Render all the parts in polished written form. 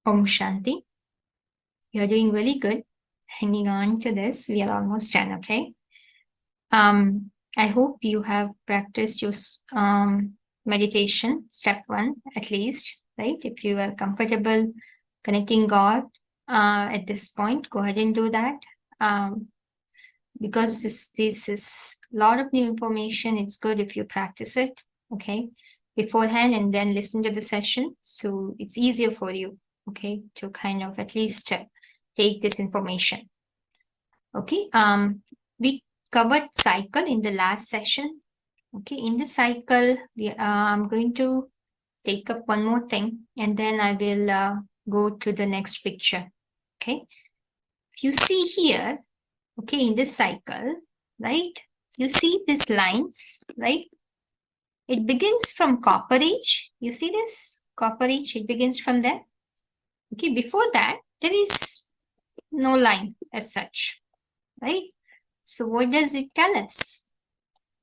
Om Shanti. You're doing really good. Hanging on to this. We are almost done, okay? I hope you have practiced your meditation, step 1 at least, right? If you are comfortable connecting God at this point, go ahead and do that. Because this is a lot of new information, it's good if you practice it, okay, beforehand and then listen to the session. So it's easier for you, okay, to kind of at least take this information. Okay, we covered cycle in the last session. Okay, in the cycle, I'm going to take up one more thing and then I will go to the next picture. Okay, if you see here, okay, in this cycle, right, you see these lines, right? It begins from copper age. You see this? Copper age, it begins from there. Okay, before that, there is no line as such, right? So what does it tell us?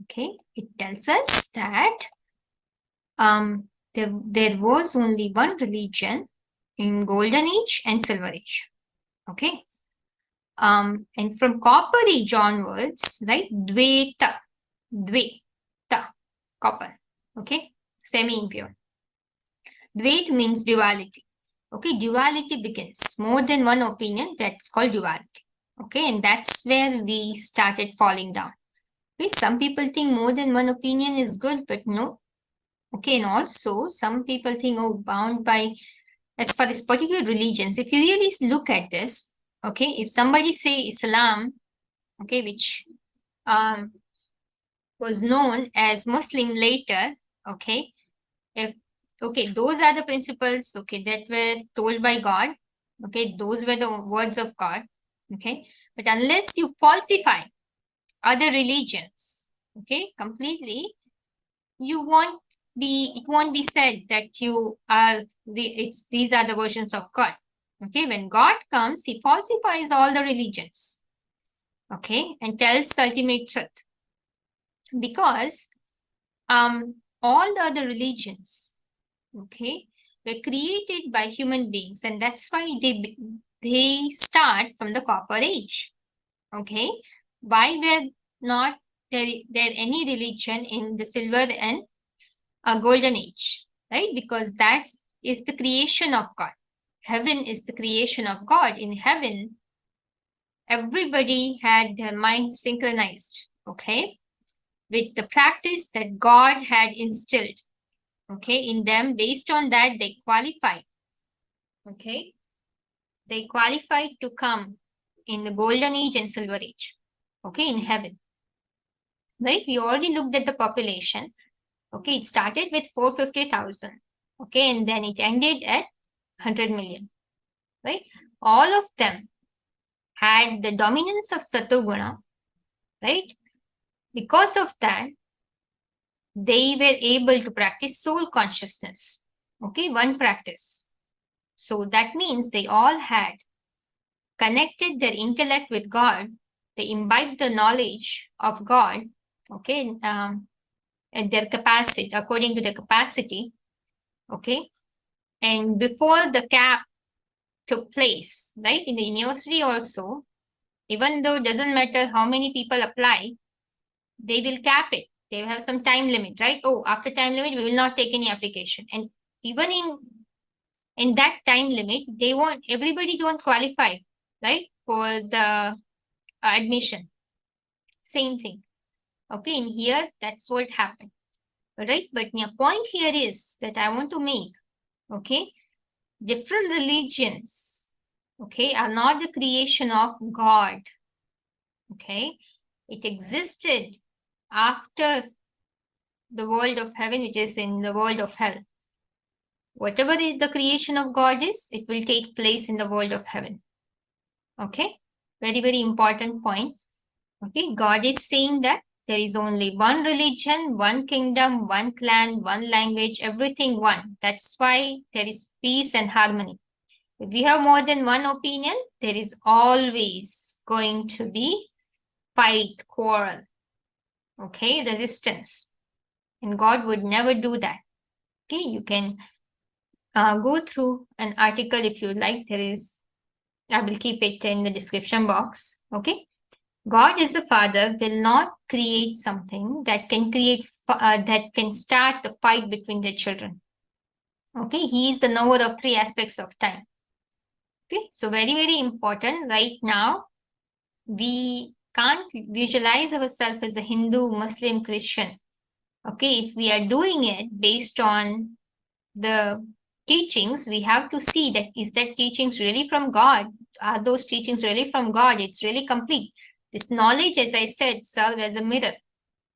Okay, it tells us that there was only one religion in golden age and silver age. Okay, and from copper age onwards, right, dveta, copper, okay, semi-impure. Dvait means duality. Okay, duality begins. More than one opinion, that's called duality. Okay, and that's where we started falling down. Okay, some people think more than one opinion is good, but no. Okay, and also some people think, oh, bound by, as far as particular religions, if you really look at this, okay, if somebody say Islam, okay, which was known as Muslim later, okay, if okay, those are the principles, okay, that were told by God, okay, those were the words of God, okay, but unless you falsify other religions, okay, completely, it won't be said that you are these are the versions of God. Okay, when God comes, he falsifies all the religions, okay, and tells the ultimate truth, because all the other religions, okay, were created by human beings, and that's why they start from the copper age. Okay, why were not there any religion in the silver and golden age, right? Because that is the creation of God. Heaven is the creation of God. In heaven, everybody had their minds synchronized, okay, with the practice that God had instilled, okay, in them. Based on that, they qualified, okay, they qualified to come in the golden age and silver age, okay, in heaven, right? We already looked at the population, okay, it started with 450,000, okay, and then it ended at 100 million, right? All of them had the dominance of Satoguna, right? Because of that, they were able to practice soul consciousness, okay, one practice. So that means they all had connected their intellect with God, they imbibed the knowledge of God, okay, at their capacity, according to their capacity, okay, and before the cap took place, right, in the university also, even though it doesn't matter how many people apply, they will cap it. They will have some time limit, right? Oh, after time limit, we will not take any application. And even in that time limit, they want everybody don't qualify, right, for the admission. Same thing. Okay, in here, that's what happened. Right? But the point here is that I want to make, okay, different religions, okay, are not the creation of God. Okay, it existed after the world of heaven, which is in the world of hell. Whatever the creation of God is, it will take place in the world of heaven. Okay, very, very important point. Okay, God is saying that there is only one religion, one kingdom, one clan, one language, everything one. That's why there is peace and harmony. If we have more than one opinion, there is always going to be fight, quarrel, okay, resistance. And God would never do that. Okay, you can go through an article if you like. I will keep it in the description box. Okay. God as a father will not create something that that can start the fight between the children. Okay. He is the knower of three aspects of time. Okay. So very, very important right now. We can't visualize ourselves as a Hindu, Muslim, Christian. Okay. If we are doing it based on the teachings, we have to see that is that teachings really from God? Are those teachings really from God? It's really complete. This knowledge, as I said, serve as a mirror.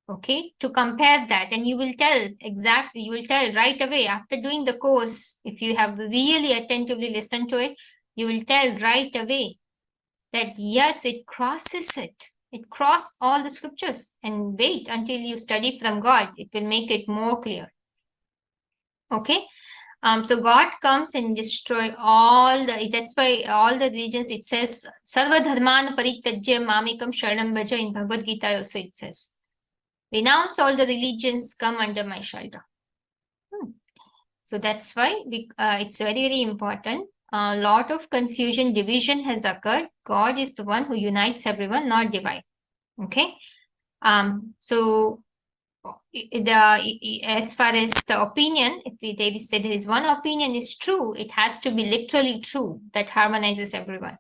Okay, to compare that, and you will tell exactly, you will tell right away after doing the course, if you have really attentively listened to it, you will tell right away that yes, it crosses it. It cross all the scriptures, and wait until you study from God. It will make it more clear. Okay. So God comes and destroy all that's why all the religions, it says, Sarva Dharman Parityajya Mamikam Sharanam Bhaja. In Bhagavad Gita also it says, renounce all the religions, come under my shelter. So that's why it's very, very important. A lot of confusion, division has occurred. God is the one who unites everyone, not divide. Okay. So as far as the opinion, if David said his one opinion is true, it has to be literally true that harmonizes everyone.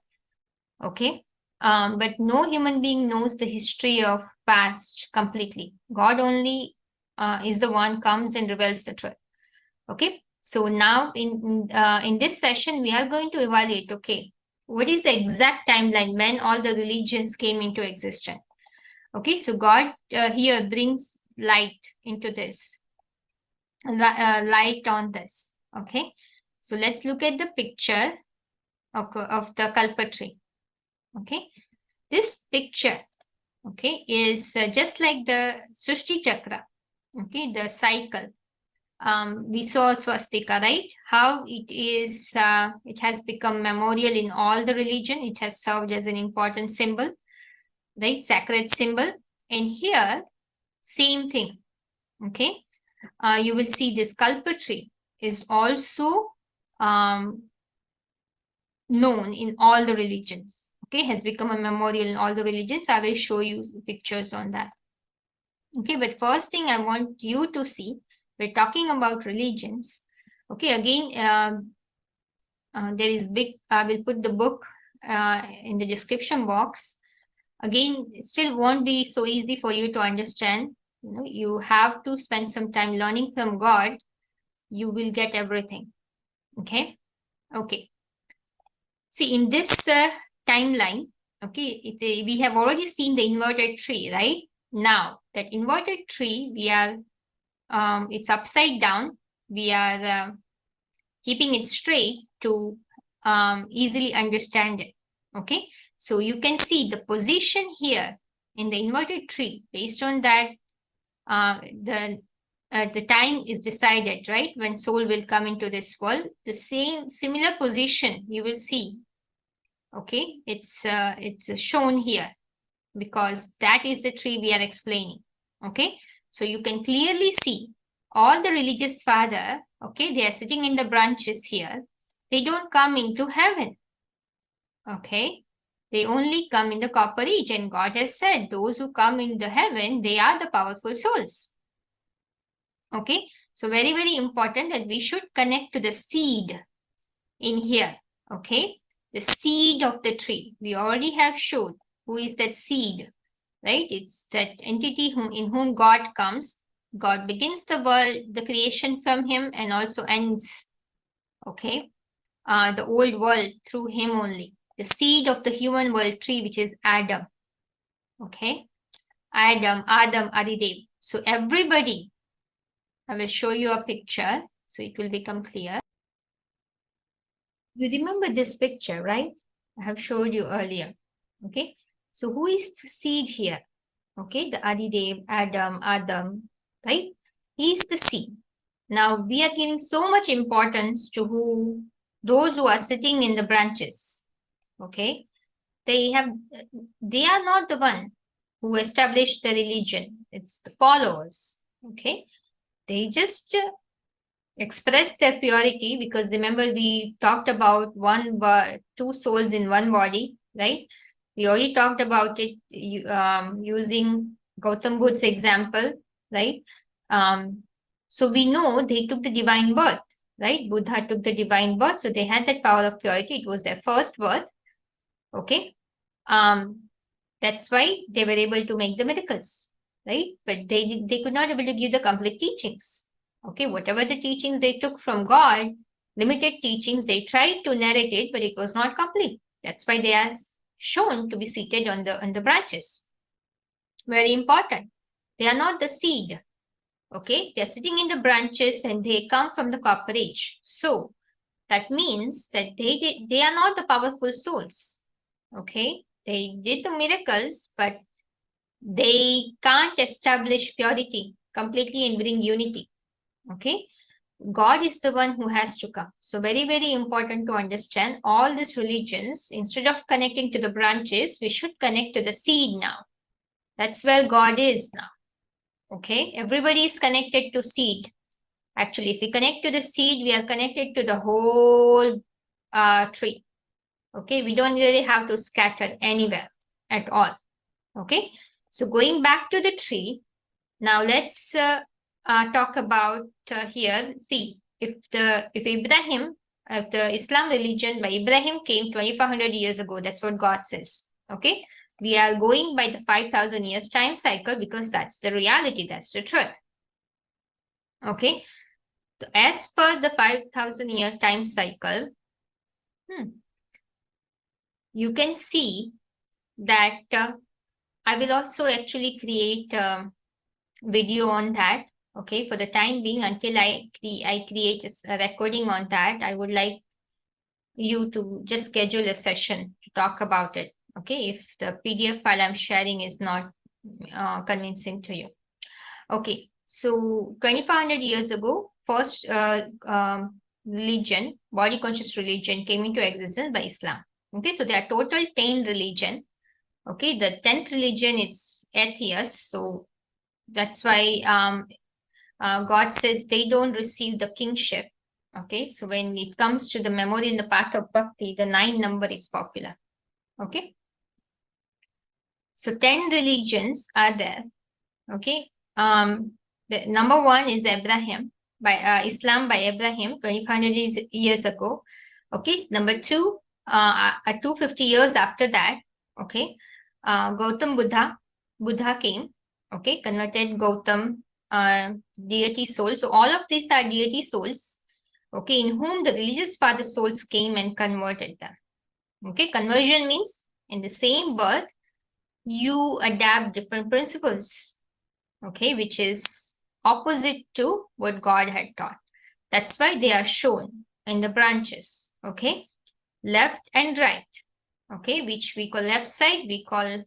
Okay. But no human being knows the history of past completely. God only is the one comes and reveals the truth. Okay. So now in this session, we are going to evaluate, okay, what is the exact timeline when all the religions came into existence? Okay, so God here brings light into this, light on this. Okay, so let's look at the picture of the Kalpa tree. Okay, this picture, okay, is just like the Srishti Chakra. Okay, the cycle. We saw swastika, right? How it is, it has become memorial in all the religion. It has served as an important symbol, right? Sacred symbol. And here, same thing. Okay. You will see this Kalpa tree is also known in all the religions. Okay, has become a memorial in all the religions. I will show you pictures on that. Okay, but first thing I want you to see, we're talking about religions. Okay, again, there is big, I will put the book in the description box. Again, it still won't be so easy for you to understand. You have to spend some time learning from God. You will get everything. Okay. Okay. See, in this timeline, okay, we have already seen the inverted tree, right? Now, that inverted tree, we are, it's upside down. We are keeping it straight to easily understand it. Okay. So you can see the position here in the inverted tree. Based on that, the time is decided, right? When soul will come into this world, the same similar position you will see. Okay, it's shown here because that is the tree we are explaining. Okay, so you can clearly see all the religious father. Okay, they are sitting in the branches here. They don't come into heaven. Okay, they only come in the copper age, and God has said those who come in the heaven, they are the powerful souls. Okay, so very, very important that we should connect to the seed in here. Okay, the seed of the tree. We already have showed who is that seed, right? It's that entity in whom God comes. God begins the world, the creation from him, and also ends, okay, the old world through him only. The seed of the human world tree, which is Adam. Okay, Adam, Adidev. So everybody, I will show you a picture so it will become clear. You remember this picture, right? I have showed you earlier. Okay, so who is the seed here? Okay, the Adidev, Adam, right? He is the seed. Now we are giving so much importance to those who are sitting in the branches. Okay, they are not the one who established the religion. It's the followers. Okay, they just express their purity, because remember we talked about two souls in one body, right? We already talked about it using Gautam Buddha's example, right? So we know they took the divine birth, right? Buddha took the divine birth, so they had that power of purity. It was their first birth, okay? That's why they were able to make the miracles, right? But they could not able to give the complete teachings. Okay, whatever the teachings they took from God, limited teachings, they tried to narrate it, but it was not complete. That's why they are shown to be seated on the branches. Very important. They are not the seed. Okay, they are sitting in the branches and they come from the copper age. So that means that they are not the powerful souls. Okay, they did the miracles, but they can't establish purity completely and bring unity. Okay, God is the one who has to come. So very, very important to understand all these religions. Instead of connecting to the branches, we should connect to the seed now. That's where God is now. Okay, everybody is connected to seed. Actually, if we connect to the seed, we are connected to the whole tree. Okay, we don't really have to scatter anywhere at all. Okay, so going back to the tree, now let's talk about here. See, if Ibrahim, the Islam religion by Ibrahim came 2,500 years ago, that's what God says. Okay, we are going by the 5,000 years time cycle because that's the reality, that's the truth. Okay, so as per the 5,000 year time cycle, you can see that I will also actually create a video on that. Okay, for the time being, until I create a recording on that, I would like you to just schedule a session to talk about it. Okay, if the PDF file I'm sharing is not convincing to you. Okay, so 2,500 years ago, first religion, body conscious religion came into existence by Islam. Okay, so there are total 10 religion. Okay, the 10th religion is atheist, so that's why God says they don't receive the kingship. Okay, so when it comes to the memory in the path of bhakti, the 9 number is popular. Okay, so 10 religions are there. Okay, the number 1 is Abraham by Islam by Abraham 2,500 years ago. Okay, number 2, 250 years after that. Okay, Gautam Buddha came. Okay, converted Gautam, deity soul. So all of these are deity souls. Okay, in whom the religious father souls came and converted them. Okay, conversion means in the same birth you adapt different principles. Okay, which is opposite to what God had taught. That's why they are shown in the branches. Okay, left and right. Okay, which we call left side, we call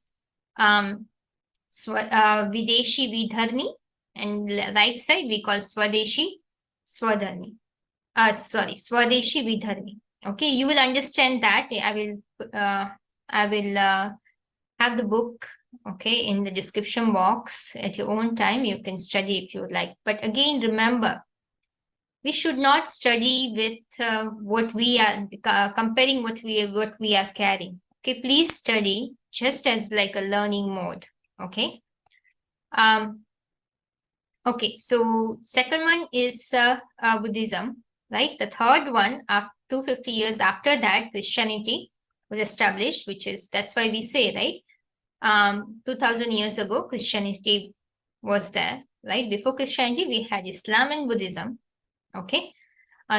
Videshi Vidharmi, and right side we call Swadeshi Swadharmi. Swadeshi Vidharmi. Okay, you will understand that. I will have the book, okay, in the description box at your own time. You can study if you would like. But again, remember, we should not study with what we are comparing what we are carrying. Okay, please study just as like a learning mode. Okay. Okay, so second one is Buddhism, right? The third one, after 250 years after that, Christianity was established, which is, that's why we say, right? 2,000 years ago, Christianity was there, right? Before Christianity, we had Islam and Buddhism, okay?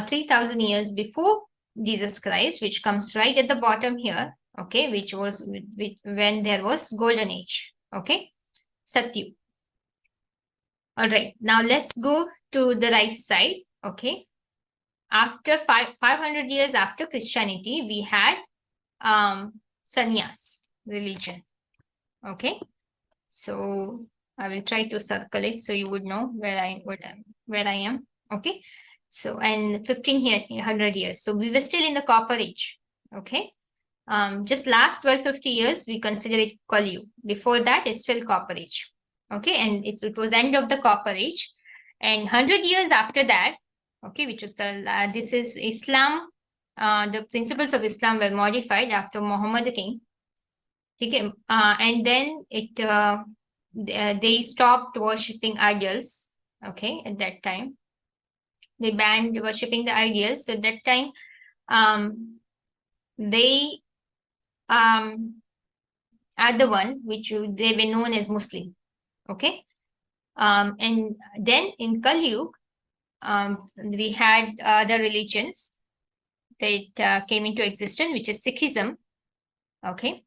3,000 years before Jesus Christ, which comes right at the bottom here, okay? Which was when there was Golden Age, okay? Satyu. All right, now let's go to the right side, okay? After 500 years after Christianity, we had sannyas religion, okay? So I will try to circle it so you would know where I am, okay? So, and 1,500 years. So we were still in the copper age, okay? Just last 1250 years, we consider it Kali Yuga. Before that, it's still copper age. Okay, and it was end of the copper age. And 100 years after that, Okay, which is this is Islam. The principles of Islam were modified after Muhammad came. Okay, and then they stopped worshipping idols. Okay, at that time they banned worshipping the idols. At that time, they are the one which they were known as Muslim. Okay, and then in Kali Yuga, we had other religions that came into existence, which is Sikhism. Okay,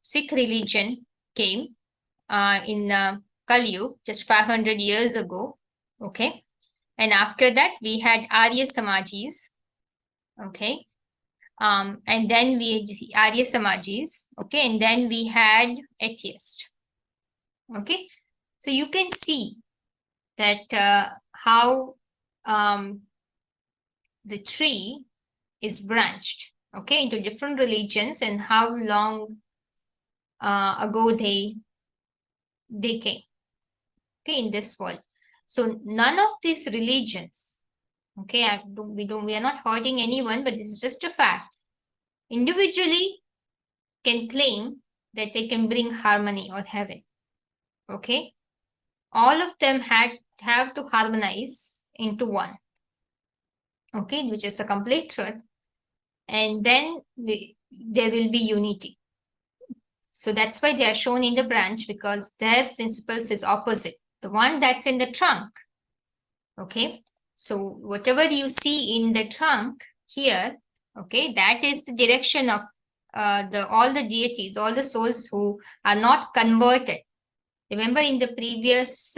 Sikh religion came in Kali Yuga just 500 years ago. Okay, and after that we had Arya Samajis. Okay, and then we had Arya Samajis. Okay, and then we had atheists. Okay, so you can see that how the tree is branched, okay, into different religions, and how long ago they came, okay, in this world. So none of these religions, okay, we are not hurting anyone, but this is just a fact, individually can claim that they can bring harmony or heaven. Okay, all of them have to harmonize into one. Okay, which is a complete truth, and then there will be unity. So that's why they are shown in the branch, because their principles is opposite. The one that's in the trunk. Okay, so whatever you see in the trunk here, okay, that is the direction of all the deities, all the souls who are not converted. Remember in the previous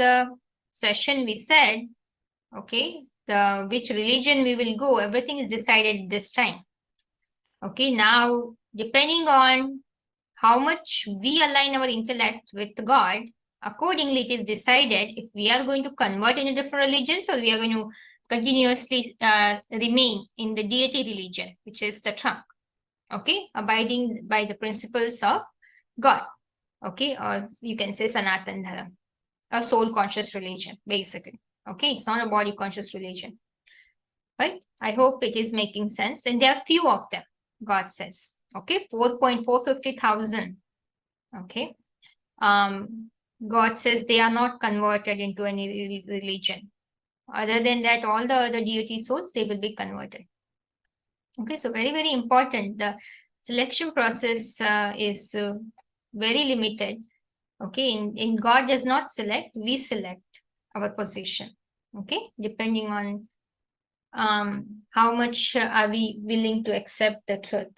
session we said, okay, which religion we will go, everything is decided this time. Okay, now depending on how much we align our intellect with God, accordingly it is decided if we are going to convert into different religions, or we are going to continuously remain in the deity religion, which is the trunk. Okay, abiding by the principles of God. Okay, or you can say Sanatan Dharma, a soul conscious religion, basically. Okay, it's not a body conscious religion. Right? I hope it is making sense. And there are few of them, God says. Okay, 4,450,000. Okay. God says they are not converted into any religion. Other than that, all the other deity souls, they will be converted. Okay, so very, very important. The selection process is very limited. Okay, in God does not select, we select our position. Okay, depending on how much are we willing to accept the truth.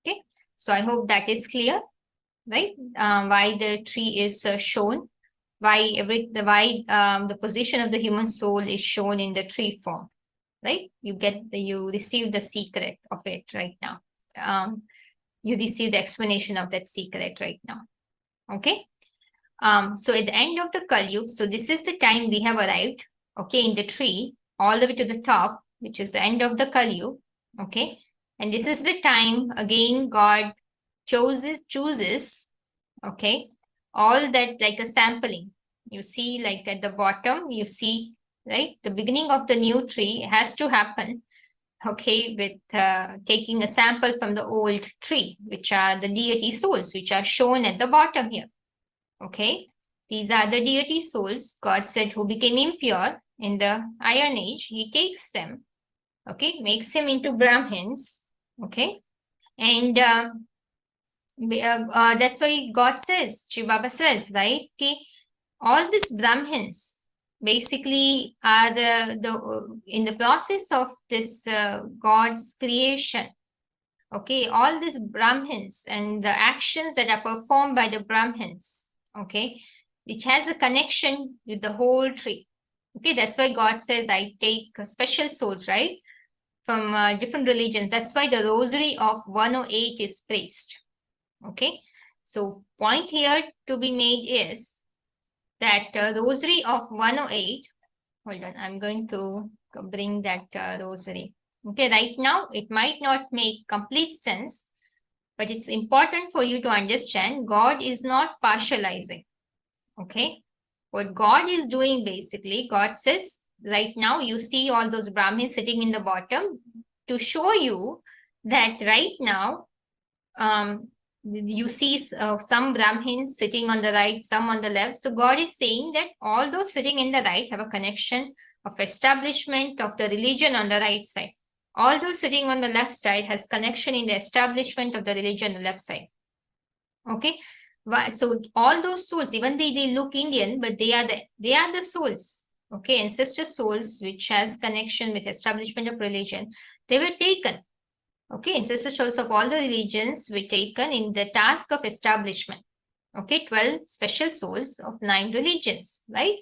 Okay, so I hope that is clear, right? Why the tree is shown, why the position of the human soul is shown in the tree form, right? You receive the secret of it right now. You receive the explanation of that secret right now. Okay. So at the end of the Kali Yuga, so this is the time we have arrived, okay, in the tree, all the way to the top, which is the end of the Kali Yuga, okay. And this is the time, again, God chooses, okay, all that like a sampling. You see, like at the bottom, you see, right, the beginning of the new tree has to happen, okay, with taking a sample from the old tree, which are the deity souls, which are shown at the bottom here. Okay, these are the deity souls, God said, who became impure in the Iron Age. He takes them, okay, makes him into Brahmins, okay, and that's why God says, Shri Baba says, right, okay, all these Brahmins basically are in the process of this God's creation. Okay, all these Brahmins and the actions that are performed by the Brahmins, okay, which has a connection with the whole tree. Okay, that's why God says, I take special souls, right, from different religions. That's why the rosary of 108 is praised. Okay, so point here to be made is that rosary of 108, hold on, I'm going to bring that rosary. Okay, right now it might not make complete sense, but it's important for you to understand God is not partializing. Okay, what God is doing basically, God says right now you see all those Brahmins sitting in the bottom to show you that right now you see some Brahmins sitting on the right, some on the left. So God is saying that all those sitting in the right have a connection of establishment of the religion on the right side. All those sitting on the left side has connection in the establishment of the religion on the left side. Okay, so all those souls, even they look Indian, but they are the souls. Okay, ancestor souls which has connection with establishment of religion. They were taken. Okay, ancestor souls of all the religions were taken in the task of establishment. Okay, 12 special souls of 9 religions, right?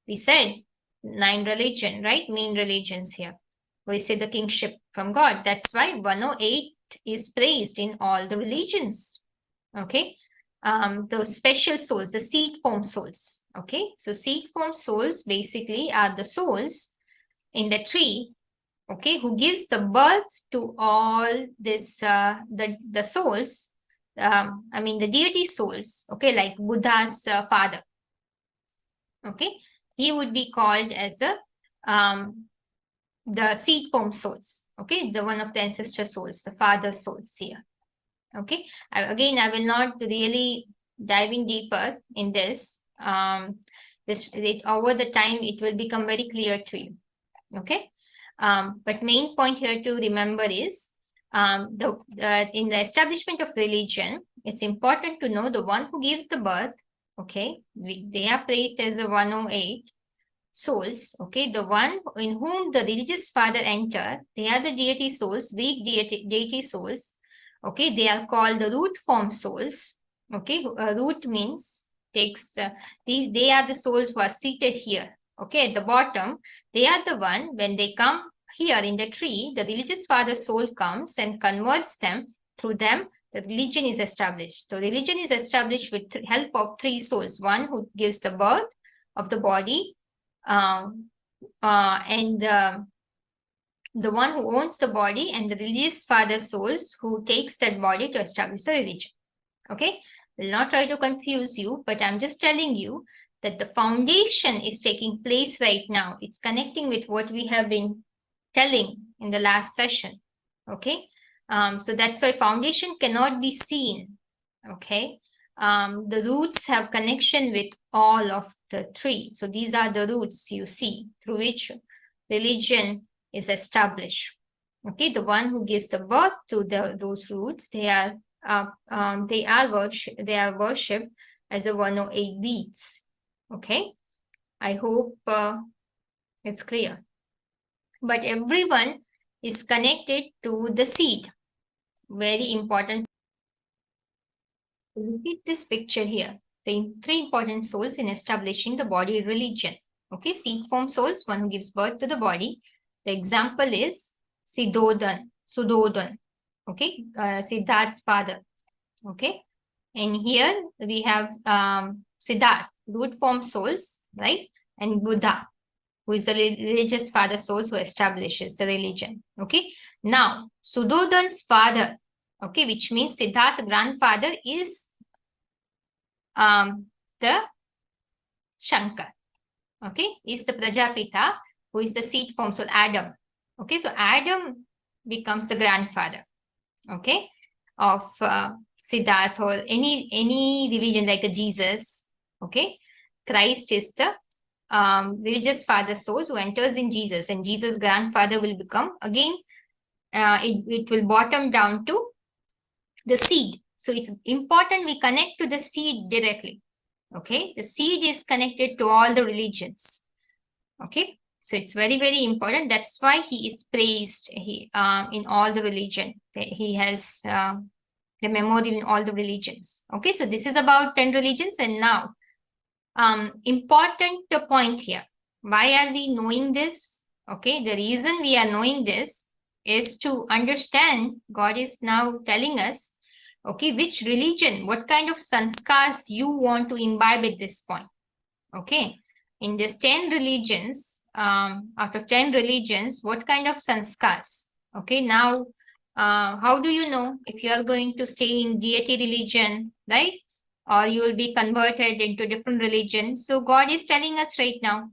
We said 9 religion, right? Main religions here. We say the kingship from God. That's why 108 is praised in all the religions. Okay, the special souls, the seed form souls. Okay, so seed form souls basically are the souls in the tree, okay, who gives the birth to all this, the souls, I mean the deity souls, okay, like Buddha's father. Okay, he would be called as a the seed form souls. Okay, the one of the ancestor souls, the father souls here. Okay, again, I will not really dive in deeper in this. Over the time, it will become very clear to you. Okay, but main point here to remember is in the establishment of religion, it's important to know the one who gives the birth. Okay, they are placed as a 108 souls. Okay, the one in whom the religious father enter, they are the deity souls, weak deity souls. Okay, they are called the root form souls. Okay, root means takes they are the souls who are seated here. Okay, at the bottom, they are the one when they come here in the tree, the religious father soul comes and converts them. Through them, the religion is established. So religion is established with help of 3 souls. One who gives the birth of the body, and the one who owns the body, and the religious father souls who takes that body to establish the religion. Okay, will not try to confuse you, but I'm just telling you that the foundation is taking place right now. It's connecting with what we have been telling in the last session. Okay, so that's why foundation cannot be seen. Okay, the roots have connection with all of the tree. So these are the roots you see through which religion is established. Okay, the one who gives the birth to those roots, they are worshipped as a 108 beads. Okay, I hope it's clear. But everyone is connected to the seed. Very important. Look at this picture here. The 3 important souls in establishing the body religion. Okay, seed form souls, one who gives birth to the body. The example is Suddhodhan. Okay, Siddharth's father. Okay, and here we have Siddharth, root form souls, right? And Buddha, who is the religious father souls who establishes the religion. Okay, now Suddhodhan's father, okay, which means Siddharth's grandfather is the Shankar. Okay, is the Prajapita, who is the seed form soul, Adam. Okay, so Adam becomes the grandfather, okay, of Siddharth or any religion like a Jesus. Okay, Christ is the religious father soul who enters in Jesus, and Jesus' grandfather will become again. It will bottom down to the seed. So it's important we connect to the seed directly. Okay, the seed is connected to all the religions. Okay, so it's very, very important. That's why he is praised in all the religion. He has the memorial in all the religions. Okay, so this is about 10 religions. And now, important point here. Why are we knowing this? Okay, the reason we are knowing this is to understand God is now telling us, okay, which religion, what kind of sanskars you want to imbibe at this point. Okay, in this 10 religions, out of 10 religions, what kind of sanskars? Okay, now, how do you know if you are going to stay in deity religion, right? Or you will be converted into different religions. So God is telling us right now,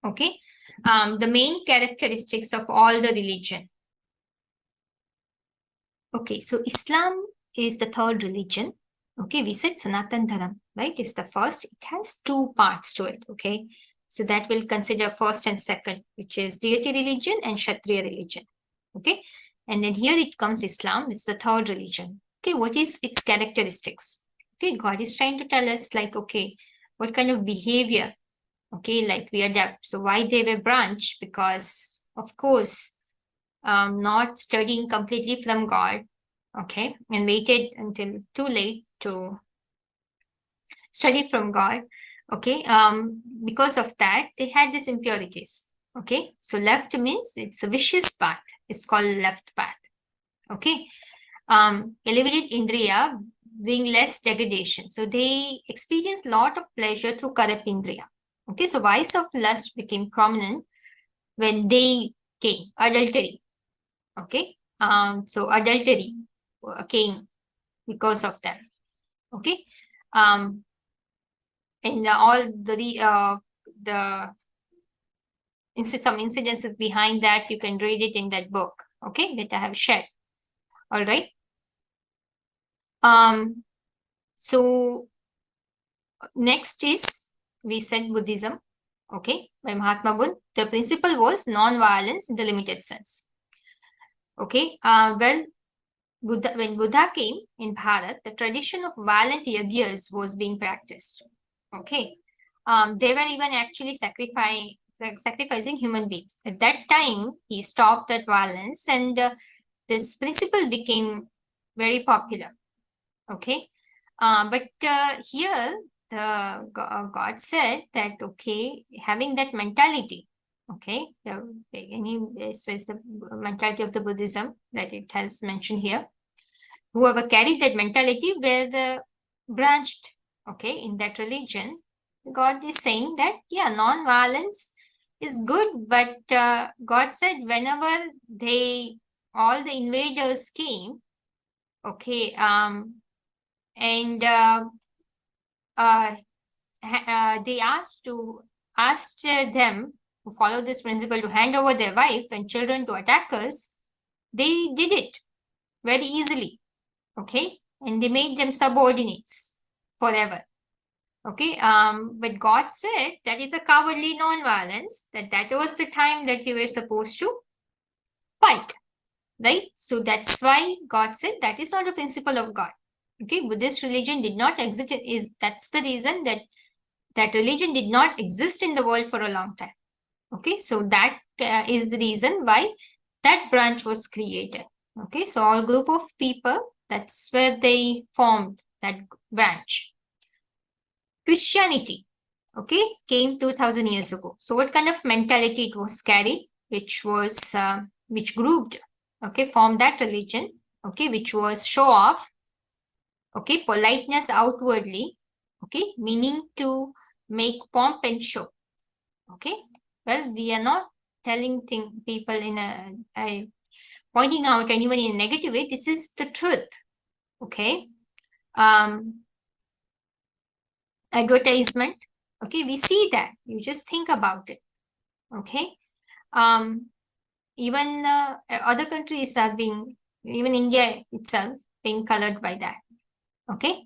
Okay. The main characteristics of all the religion. Okay, so Islam is the third religion. Okay, we said Sanatan Dharam, right? It's the first. It has two parts to it. Okay, so that we'll consider first and second, which is deity religion and Kshatriya religion. Okay, and then here it comes Islam. It's the third religion. Okay, what is its characteristics? Okay, God is trying to tell us, like, okay, what kind of behavior, okay, like we adapt. So why they were branch? Because of course, not studying completely from God, okay, and waited until too late to study from God, okay. Because of that, they had these impurities, okay. So left means it's a vicious path. It's called left path, okay. Elevated Indriya bring less degradation. So they experience a lot of pleasure through corrupt Indriya, okay. So vice of lust became prominent when they came adultery. Okay. So adultery came because of that. Okay. Um, and all the some incidences behind that, you can read it in that book. Okay, that I have shared. All right. So next is, we said, Buddhism. Okay, by Mahatma Buddha. The principle was non-violence in the limited sense. Okay. Well, when Buddha came in Bharat, the tradition of violent yajnas was being practiced. Okay. They were even actually sacrificing human beings. At that time, he stopped that violence, and this principle became very popular. Okay. But here, God said that, okay, having that mentality, okay, this was the mentality of the Buddhism that it has mentioned here. Whoever carried that mentality were branched, okay, in that religion. God is saying that, yeah, non-violence is good, but God said whenever all the invaders came, okay, and uh, they asked them who follow this principle to hand over their wife and children to attackers, they did it very easily, okay, and they made them subordinates forever. Okay, but God said that is a cowardly non-violence, that was the time that you were supposed to fight, right? So that's why God said that is not a principle of God. Okay, Buddhist religion did not exist. That's the reason that religion did not exist in the world for a long time. Okay, so that is the reason why that branch was created. Okay, so all group of people, that's where they formed that branch. Christianity, okay, came 2000 years ago. So what kind of mentality it was carried, which grouped, okay, formed that religion, okay, which was show off, okay, politeness outwardly, okay, meaning to make pomp and show, okay. Well, we are not telling people in pointing out anyone in a negative way. This is the truth, okay. Advertisement, okay, we see that. You just think about it, okay. Even other countries are being, even India itself, being colored by that, okay.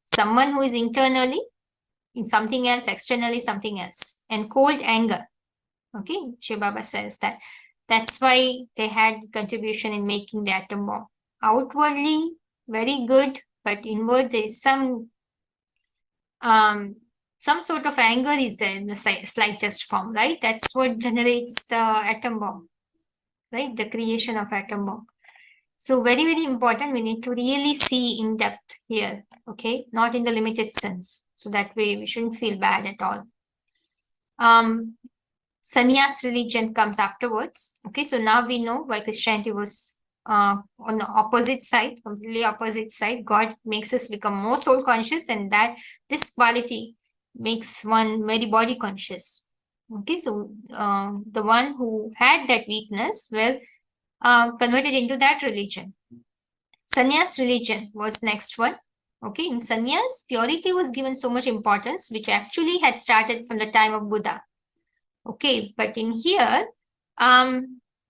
Someone who is internally in something else, externally something else, and cold anger, okay. Shiv Baba says that that's why they had contribution in making the atom bomb. Outwardly very good, but inward there is some sort of anger is there in the slightest form, right? That's what generates the atom bomb, right? The creation of atom bomb. So very, very important. We need to really see in depth here, okay? Not in the limited sense. So that way we shouldn't feel bad at all. Sannyas religion comes afterwards. Okay, so now we know why Christianity was on the opposite side, completely opposite side. God makes us become more soul conscious, and that this quality makes one very body conscious. Okay, so the one who had that weakness were converted into that religion. Sannyas religion was next one. Okay, in sannyas, purity was given so much importance, which actually had started from the time of Buddha. Okay, but in here,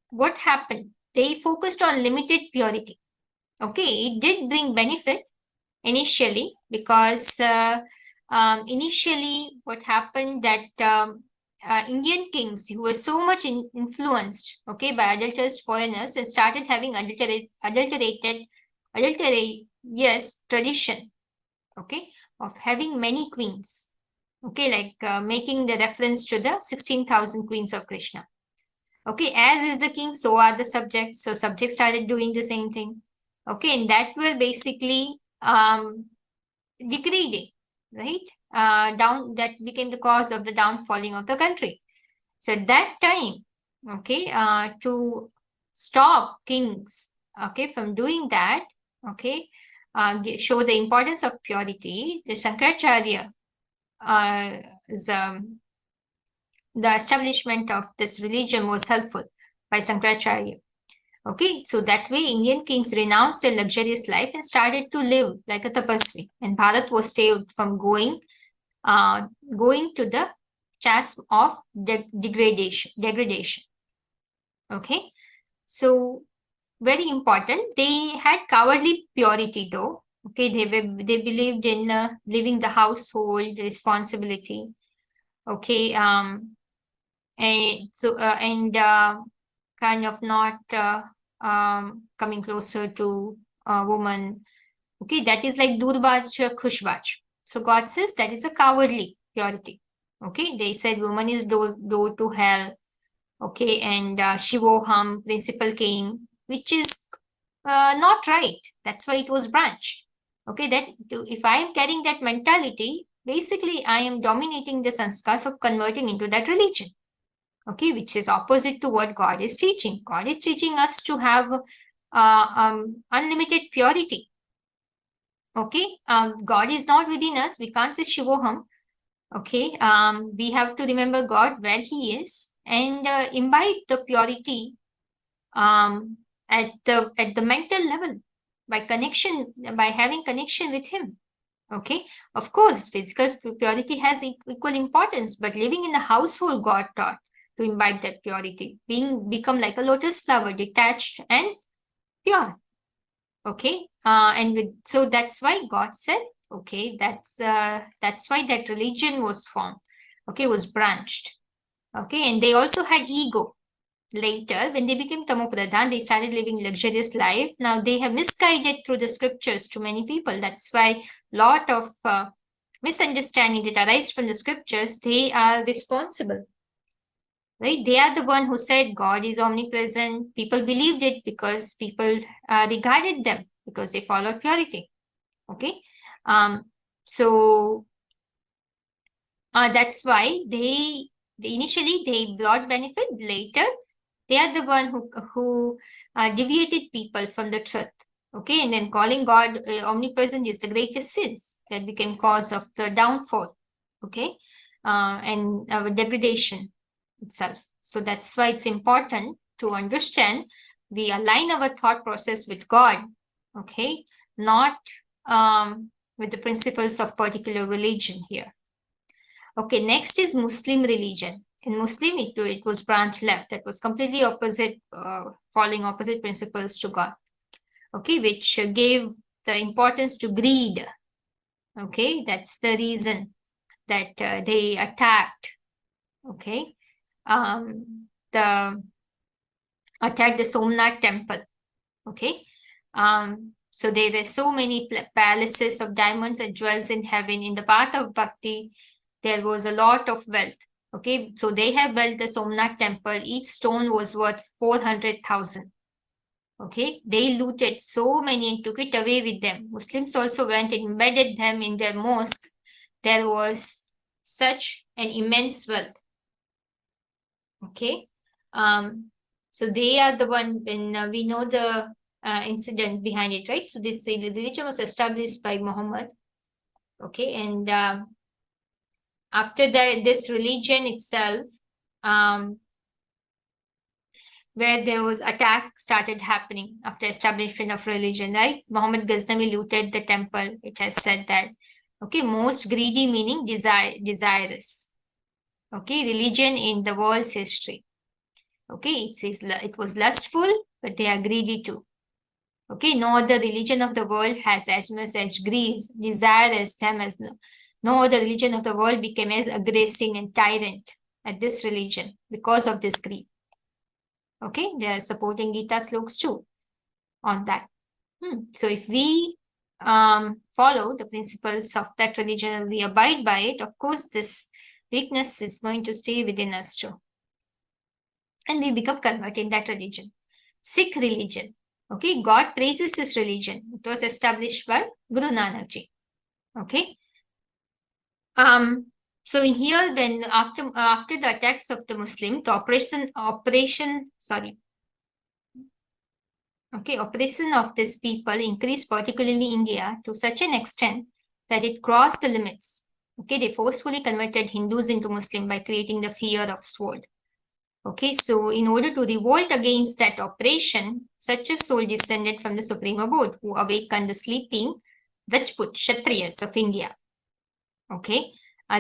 what happened? They focused on limited purity. Okay, it did bring benefit initially because initially what happened that Indian kings who were so much influenced, okay, by adulterous foreigners and started having adulterous tradition, okay, of having many queens, okay, like making the reference to the 16,000 queens of Krishna. Okay, as is the king, so are the subjects. So subjects started doing the same thing. Okay, and that were basically degrading, right? Down that became the cause of the downfalling of the country. So at that time, okay, to stop kings, okay, from doing that, okay, show the importance of purity, the Shankaracharya is, the establishment of this religion was helpful by Shankaracharya. Okay, so that way Indian kings renounced their luxurious life and started to live like a tapasvi, and Bharat was saved from going to the chasm of degradation. Okay, so very important. They had cowardly purity though. Okay, they believed in living the household responsibility. Okay, and kind of not coming closer to a woman. Okay, that is like Durbaj Khushbaj. So God says that is a cowardly purity. Okay, they said woman is door to hell. Okay, and Shivoham, principal king, which is not right. That's why it was branched. Okay, that if I am carrying that mentality, basically I am dominating the sanskars of converting into that religion. Okay, which is opposite to what God is teaching. God is teaching us to have unlimited purity. Okay, God is not within us. We can't say Shivoham. Okay, we have to remember God where He is and imbibe the purity at the mental level by having connection with Him. Okay, of course, physical purity has equal importance, but living in the household, God taught to imbibe that purity, become like a lotus flower, detached and pure. Okay, so that's why God said, okay, that's why that religion was formed. Okay, was branched. Okay, and they also had ego. Later, when they became Tamopradhan, they started living luxurious life. Now they have misguided through the scriptures to many people. That's why lot of misunderstanding that arise from the scriptures, they are responsible. Right? They are the one who said God is omnipresent. People believed it because people regarded them because they followed purity. Okay. So that's why they initially they brought benefit. Later they are the one who deviated people from the truth. Okay, and then calling God omnipresent is the greatest sins that became cause of the downfall. Okay, and degradation itself. So that's why it's important to understand we align our thought process with God. Okay, not with the principles of particular religion here. Okay, next is Muslim religion. In Muslim, it was branch left. That was completely opposite, following opposite principles to God. Okay, which gave the importance to greed. Okay, that's the reason that they attacked. Okay, the attacked the Somnath temple. Okay, so there were so many palaces of diamonds and jewels in heaven. In the path of bhakti, there was a lot of wealth. Okay, so they have built the Somnath temple. Each stone was worth 400,000. Okay, they looted so many and took it away with them. Muslims also went and embedded them in their mosque. There was such an immense wealth. Okay, so they are the one when we know the incident behind it, right? So this religion was established by Muhammad. Okay, and after that, this religion itself, where there was attack started happening after establishment of religion, right? Muhammad Ghaznavi looted the temple. It has said that. Okay, most greedy meaning desirous. Okay, religion in the world's history. Okay, it says it was lustful, but they are greedy too. Okay, no other religion of the world has as much as greed, desire as them as no other religion of the world became as aggressive and tyrant at this religion because of this greed. Okay, they are supporting Gita slokas too on that. So if we follow the principles of that religion and we abide by it, of course, this weakness is going to stay within us too. And we become converted in that religion. Sikh religion. Okay, God praises this religion. It was established by Guru Nanak Ji. Okay. So in here, when after the attacks of the Muslim, the oppression of these people increased, particularly India, to such an extent that it crossed the limits. Okay, they forcefully converted Hindus into Muslim by creating the fear of sword. Okay, so in order to revolt against that oppression, such a soul descended from the supreme abode who awakened the sleeping Rajput Kshatriyas of India. Okay,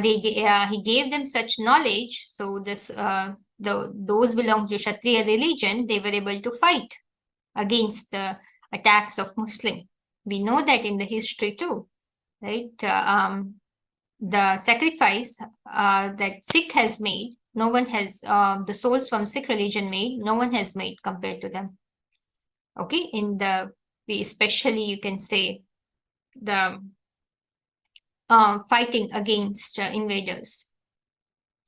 he gave them such knowledge, so those belong to Kshatriya religion, they were able to fight against the attacks of Muslim. We know that in the history too, right? The sacrifice that Sikh has made, no one has, the souls from Sikh religion made, no one has made compared to them. Okay, especially you can say the fighting against invaders.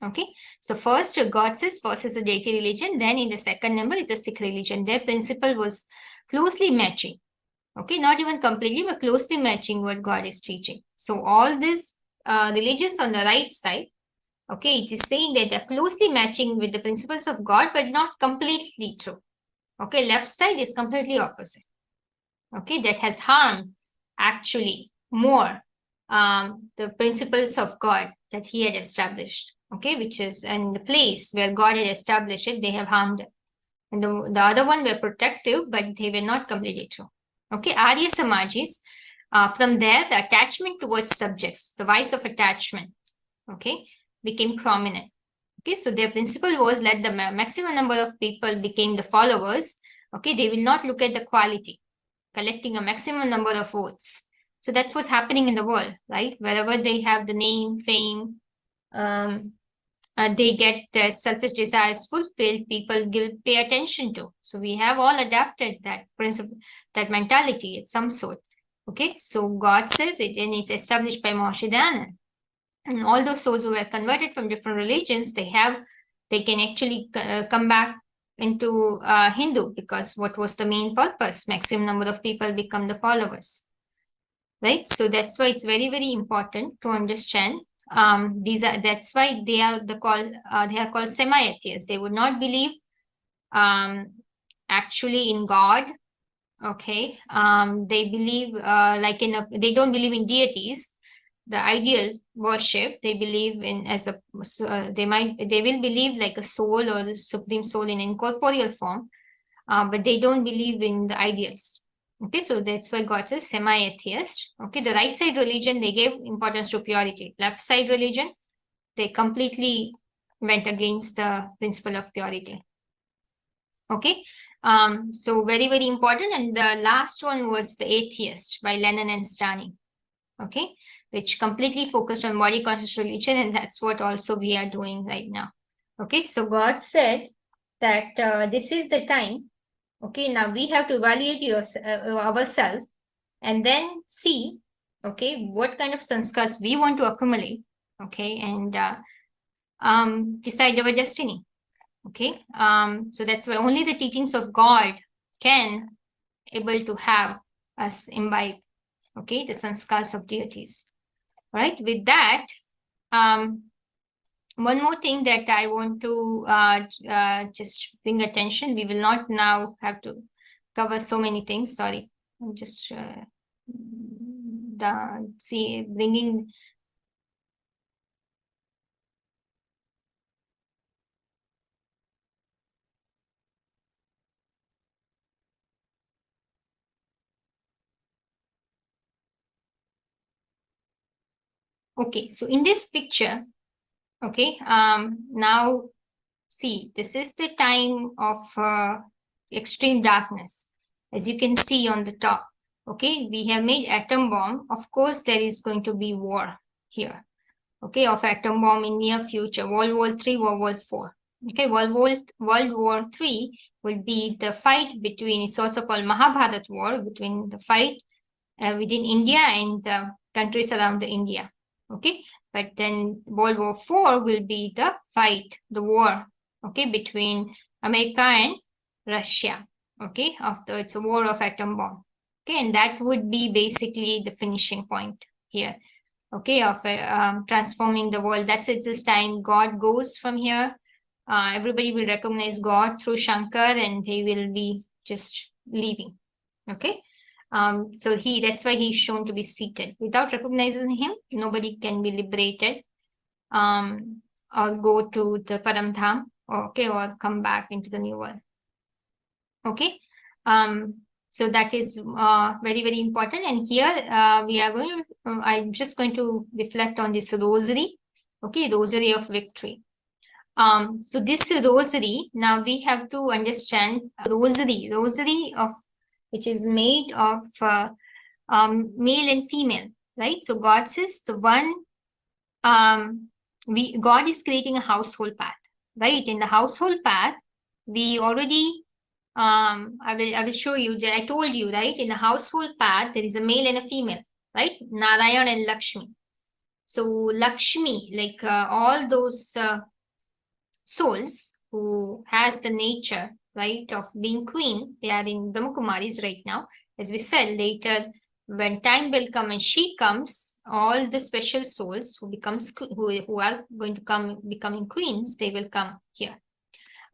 Okay, so first God says first is a deity religion, then in the second number is a Sikh religion. Their principle was closely matching. Okay, not even completely, but closely matching what God is teaching. So all these religions on the right side, okay, it is saying that they're closely matching with the principles of God, but not completely true. Okay, left side is completely opposite. Okay, that has harmed actually more the principles of God that he had established. Okay, which is in the place where God had established it, they have harmed it. And the other one were protective, but they were not completely true. Okay, Arya Samajis, from there, the attachment towards subjects, the vice of attachment, okay, became prominent. Okay, so their principle was let the maximum number of people became the followers. Okay, they will not look at the quality, collecting a maximum number of votes. So that's what's happening in the world, right? Wherever they have the name, fame, they get their selfish desires fulfilled, people pay attention to. So we have all adapted that principle, that mentality at some sort. Okay, so God says it, and it's established by Maharishi Dayananda. And all those souls who were converted from different religions, they can actually come back into Hindu, because what was the main purpose? Maximum number of people become the followers, right? So that's why it's very, very important to understand. That's why they are called semi-atheists. They would not believe actually in God. Okay, they believe they don't believe in deities, the ideal worship. They believe in as a they will believe like a soul or the supreme soul in incorporeal form, but they don't believe in the ideals. Okay, so that's why God says semi-atheist. Okay, the right side religion, they gave importance to purity. Left side religion, they completely went against the principle of purity. Okay, so very, very important. And the last one was the atheist by Lennon and Stani. Okay, which completely focused on body conscious religion, and that's what also we are doing right now. Okay, so God said that this is the time. Okay, now we have to evaluate ourselves and then see, okay, what kind of sanskars we want to accumulate, okay, and decide our destiny. Okay, so that's why only the teachings of God can able to have us imbibe, okay, the sanskars of deities. All right, with that, one more thing that I want to just bring attention. We will not now have to cover so many things. Sorry, I'm just bringing. Okay, so in this picture, Okay, now see, this is the time of extreme darkness, as you can see on the top. Okay, we have made atom bomb. Of course, there is going to be war here. Okay, of atom bomb in near future, World War III, World War IV. Okay, World War III will be the fight between, it's also called Mahabharat War, between the fight within India and countries around India. Okay, but then World War IV will be the fight, the war, okay, between America and Russia. Okay, it's a war of atom bomb. Okay, and that would be basically the finishing point here. Okay, of transforming the world. That's it. This time God goes from here. Everybody will recognize God through Shankar, and they will be just leaving. Okay. So that's why he's shown to be seated. Without recognizing him, nobody can be liberated, or go to the Paramdham, okay, or come back into the new world. Okay. So that is very, very important. And here we are going to, I'm just going to reflect on this rosary. Okay, rosary of victory. So this rosary, now we have to understand rosary of, which is made of male and female, right? So God says the one, God is creating a household path, right? In the household path, we already, I will show you, I told you, right? In the household path, there is a male and a female, right? Narayan and Lakshmi. So Lakshmi, like all those souls who has the nature, right, of being queen, they are in Brahmakumaris right now. As we said, later when time will come and she comes, all the special souls who are going to come becoming queens, they will come here.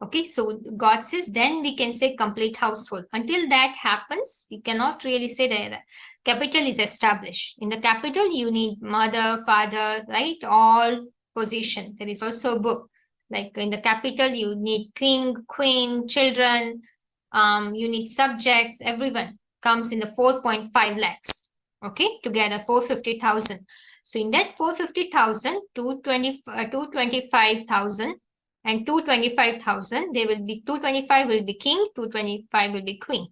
Okay, so God says then we can say complete household. Until that happens, we cannot really say that capital is established. In the capital, you need mother, father, right? All position. There is also a book. Like in the capital, you need king, queen, children, you need subjects, everyone comes in the 4.5 lakhs. Okay, together 450,000. So in that 450,000, 225,000 and 225,000, they will be 225 will be king, 225 will be queen.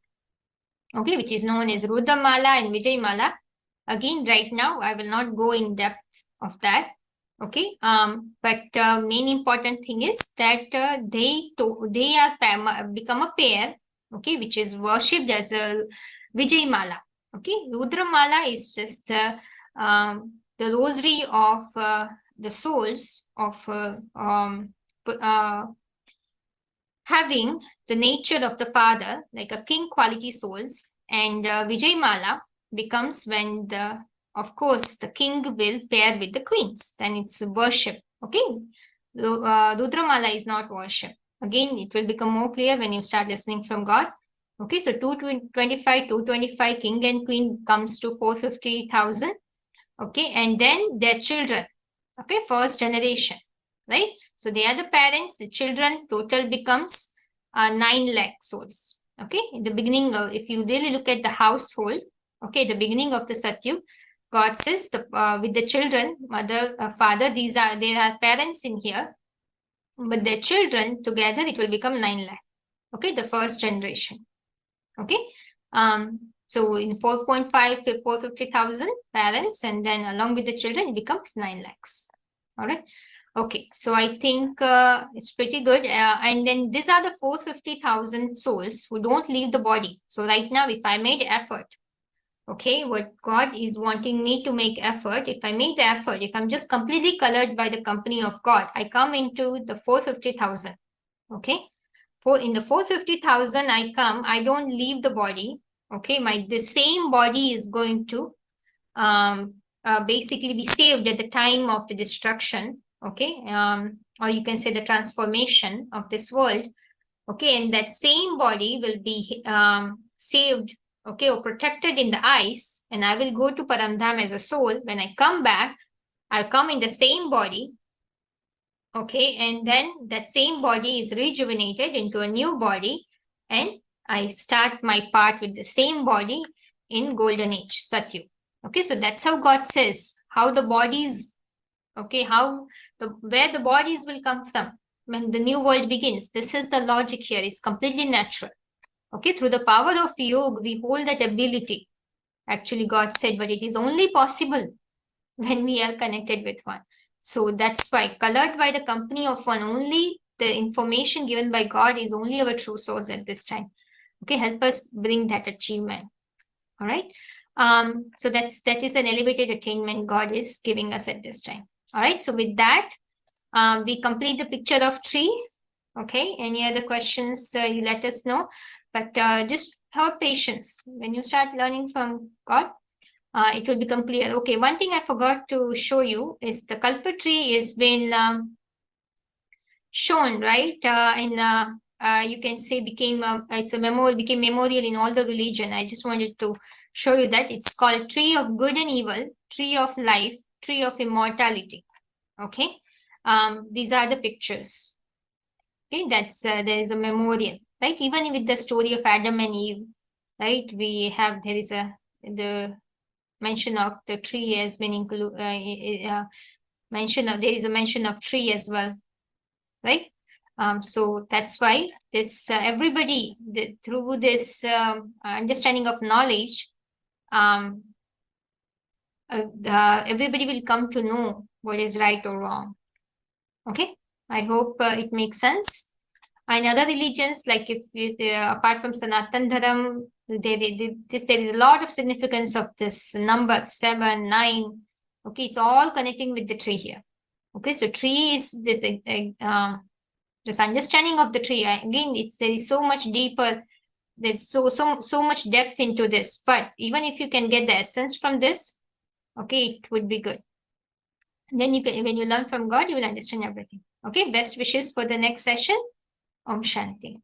Okay, which is known as Rudamala and Vijay-mala. Again, right now, I will not go in depth of that. Okay, but main important thing is that they are become a pair, okay, which is worshipped as a Vijay-mala. Okay, Rudramala is just the rosary of the souls of having the nature of the father, like a king quality souls, and Vijay Mala becomes when of course, the king will pair with the queens, then it's worship. Okay, Rudramala is not worship. Again, it will become more clear when you start listening from God. Okay, so 225 king and queen comes to 450,000. Okay, and then their children. Okay, first generation, right? So they are the parents, the children, total becomes 9 lakh souls. Okay, in the beginning, if you really look at the household, okay, the beginning of the Satyug, God says with the children, mother, father, there are parents in here, but their children together, it will become 9 lakh. Okay, the first generation. Okay, so in 4.5, 450,000 parents, and then along with the children, it becomes 9 lakhs. All right. Okay, so I think it's pretty good. And then these are the 450,000 souls who don't leave the body. So right now, if I made effort, okay, what God is wanting me to make effort, if I make the effort, if I'm just completely colored by the company of God, I come into the 450,000. Okay, in the 450,000, I come, I don't leave the body. Okay, the same body is going to basically be saved at the time of the destruction. Okay, or you can say the transformation of this world. Okay, and that same body will be saved, okay, or protected in the ice, and I will go to Paramdham as a soul. When I come back, I'll come in the same body. Okay, and then that same body is rejuvenated into a new body, and I start my part with the same body in golden age, Satyug. Okay, so that's how God says how the bodies Okay, where the bodies will come from when the new world begins. This is the logic here. It's completely natural. Okay, through the power of yoga, we hold that ability. Actually, God said, but it is only possible when we are connected with one. So that's why, colored by the company of one, only the information given by God is only our true source at this time. Okay, help us bring that achievement. All right. So that is an elevated attainment God is giving us at this time. All right. So with that, we complete the picture of tree. Okay. Any other questions? You let us know. But just have patience when you start learning from God. It will become clear. Okay, one thing I forgot to show you is the Kalpa tree has been shown, right? You can say became memorial in all the religion. I just wanted to show you that it's called tree of good and evil, tree of life, tree of immortality. Okay, these are the pictures. Okay, that's there is a memorial, right? Even with the story of Adam and Eve, right? There is the mention of the tree has been there is a mention of tree as well, right? So that's why this everybody through this understanding of knowledge, everybody will come to know what is right or wrong. Okay, I hope it makes sense. And other religions, like if apart from Sanatan Dharam, there is a lot of significance of this number 7, 9. Okay, it's all connecting with the tree here. Okay, so tree is this understanding of the tree. Again, there is so much deeper. There's so much depth into this. But even if you can get the essence from this, okay, it would be good. Then when you learn from God, you will understand everything. Okay, best wishes for the next session. Om Shanti.